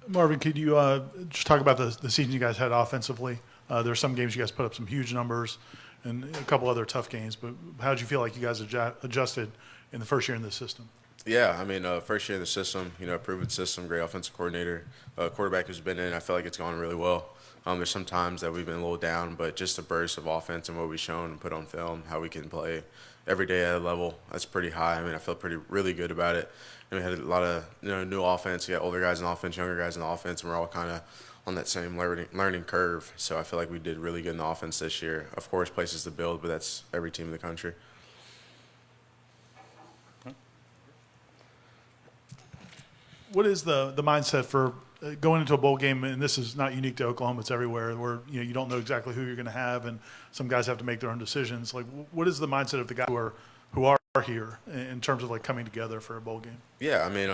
Marvin, could you just talk about the season you guys had offensively? There are some games you guys put up some huge numbers and a couple other tough games, but how did you feel like you guys adjusted in the first year in this system? Yeah, I mean, first year in the system, proven system, great offensive coordinator, quarterback who's been in. I feel like it's gone really well. There's some times that we've been a little down, but just the burst of offense and what we've shown and put on film, how we can play every day at a level that's pretty high. I mean, I feel really good about it. And we had a lot of new offense. You got older guys in offense, younger guys in offense, and we're all kind of on that same learning curve. So I feel like we did really good in the offense this year. Of course, places to build, but that's every team in the country. What is the mindset for going into a bowl game? And this is not unique to Oklahoma; it's everywhere. Where you don't know exactly who you're going to have, and some guys have to make their own decisions. Like, what is the mindset of the guys who are here in terms of like coming together for a bowl game? Yeah, I mean,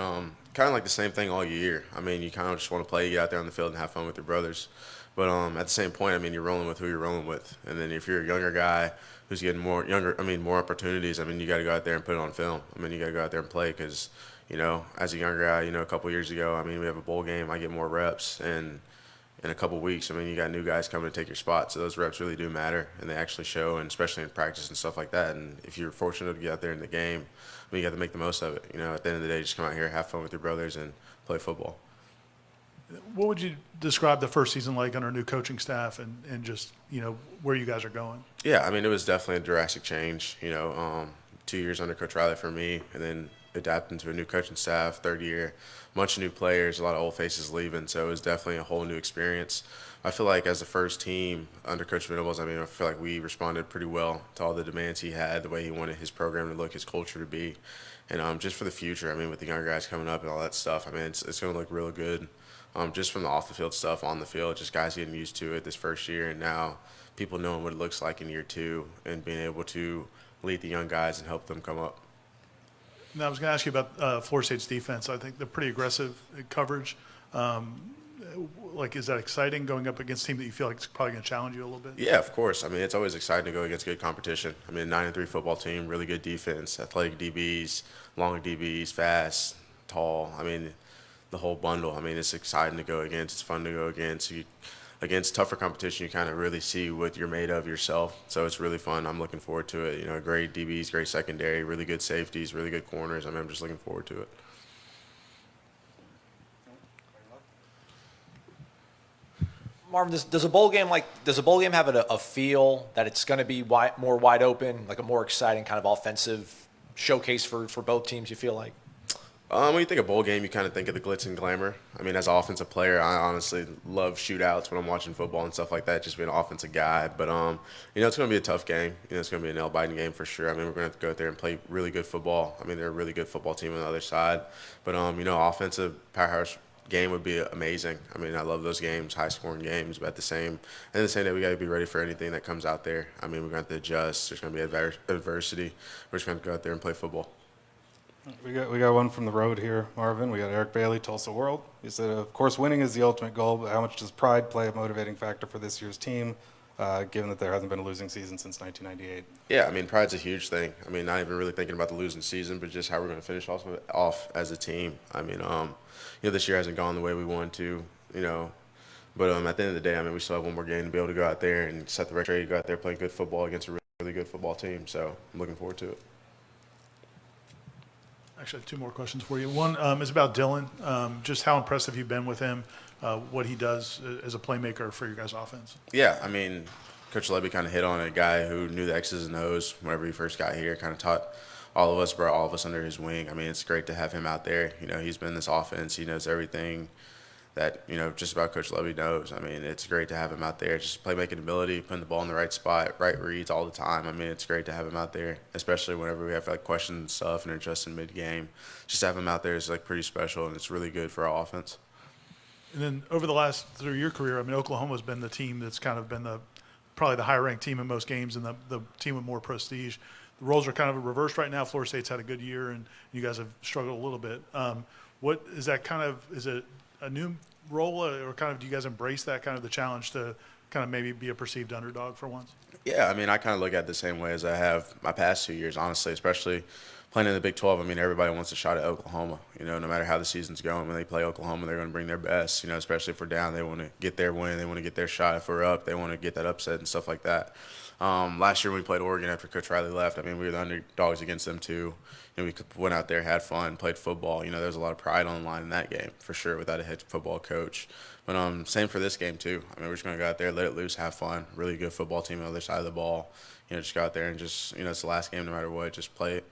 kind of like the same thing all year. I mean, you kind of just want to play, get out there on the field and have fun with your brothers. But at the same point, I mean, you're rolling with who you're rolling with. And then if you're a younger guy who's getting more opportunities, I mean, you got to go out there and put it on film. I mean, you got to go out there and play because, as a younger guy, a couple years ago, I mean, we have a bowl game, I get more reps, and in a couple weeks, I mean, you got new guys coming to take your spot, so those reps really do matter, and they actually show, and especially in practice and stuff like that. And if you're fortunate to get out there in the game, I mean, you got to make the most of it. At the end of the day, just come out here, have fun with your brothers, and play football. What would you describe the first season like under new coaching staff and just, where you guys are going? Yeah, I mean, it was definitely a drastic change. 2 years under Coach Riley for me, and then adapting to a new coaching staff, third year, bunch of new players, a lot of old faces leaving, so it was definitely a whole new experience. I feel like as the first team under Coach Venables, I mean, I feel like we responded pretty well to all the demands he had, the way he wanted his program to look, his culture to be, and just for the future, I mean, with the younger guys coming up and all that stuff, I mean, it's going to look real good. Just from the off the field stuff, on the field, just guys getting used to it this first year, and now people knowing what it looks like in year two and being able to lead the young guys and help them come up. Now, I was going to ask you about Florida State's defense. I think they're pretty aggressive coverage. Is that exciting going up against a team that you feel like is probably going to challenge you a little bit? Yeah, of course. I mean, it's always exciting to go against good competition. I mean, 9-3 football team, really good defense, athletic DBs, long DBs, fast, tall. I mean, the whole bundle. I mean, it's exciting to go against. It's fun to go against. Against tougher competition, you kind of really see what you're made of yourself. So it's really fun. I'm looking forward to it. Great DBs, great secondary, really good safeties, really good corners. I mean, I'm just looking forward to it. Marvin, does a bowl game have a feel that it's going to be more wide open, like a more exciting kind of offensive showcase for both teams? You feel like? When you think of bowl game, you kind of think of the glitz and glamour. I mean, as an offensive player, I honestly love shootouts when I'm watching football and stuff like that, just being an offensive guy. But, it's going to be a tough game. It's going to be a nail-biting game for sure. I mean, we're going to have to go out there and play really good football. I mean, they're a really good football team on the other side. But, offensive powerhouse game would be amazing. I mean, I love those games, high-scoring games. But at the same day, we got to be ready for anything that comes out there. I mean, we're going to have to adjust. There's going to be adversity. We're just going to go out there and play football. We got one from the road here, Marvin. We got Eric Bailey, Tulsa World. He said, of course, winning is the ultimate goal, but how much does pride play a motivating factor for this year's team, given that there hasn't been a losing season since 1998? Yeah, I mean, pride's a huge thing. I mean, not even really thinking about the losing season, but just how we're going to finish off as a team. I mean, this year hasn't gone the way we wanted to, but at the end of the day, I mean, we still have one more game to be able to go out there and set the record, go out there playing good football against a really, really good football team. So I'm looking forward to it. Actually, I have two more questions for you. One is about Dylan. Just how impressive you've been with him, what he does as a playmaker for your guys' offense. Yeah, I mean, Coach Levy kind of hit on a guy who knew the X's and O's whenever he first got here, kind of taught brought all of us under his wing. I mean, it's great to have him out there. He's been in this offense. He knows everything that, just about Coach Levy knows. I mean, it's great to have him out there. Just playmaking ability, putting the ball in the right spot, right reads all the time. I mean, it's great to have him out there, especially whenever we have questions and stuff and are adjusting mid-game. Just to have him out there is pretty special, and it's really good for our offense. And then through your career, I mean, Oklahoma's been the team that's kind of been probably the higher-ranked team in most games and the team with more prestige. The roles are kind of reversed right now. Florida State's had a good year, and you guys have struggled a little bit. What is that kind of – is it a new role, or kind of do you guys embrace that kind of the challenge to kind of maybe be a perceived underdog for once? Yeah, I mean, I kind of look at it the same way as I have my past 2 years, honestly, especially playing in the Big 12, I mean, everybody wants a shot at Oklahoma. You know, no matter how the season's going, when they play Oklahoma, they're going to bring their best. You know, especially if we're down, they want to get their win, they want to get their shot. If we're up, they want to get that upset and stuff like that. Last year when we played Oregon after Coach Riley left, I mean, we were the underdogs against them too. And we went out there, had fun, played football. You know, there was a lot of pride on the line in that game for sure without a head football coach. But same for this game too. I mean, we're just going to go out there, let it loose, have fun. Really good football team on the other side of the ball. You know, just go out there and just, you know, it's the last game no matter what. Just play it.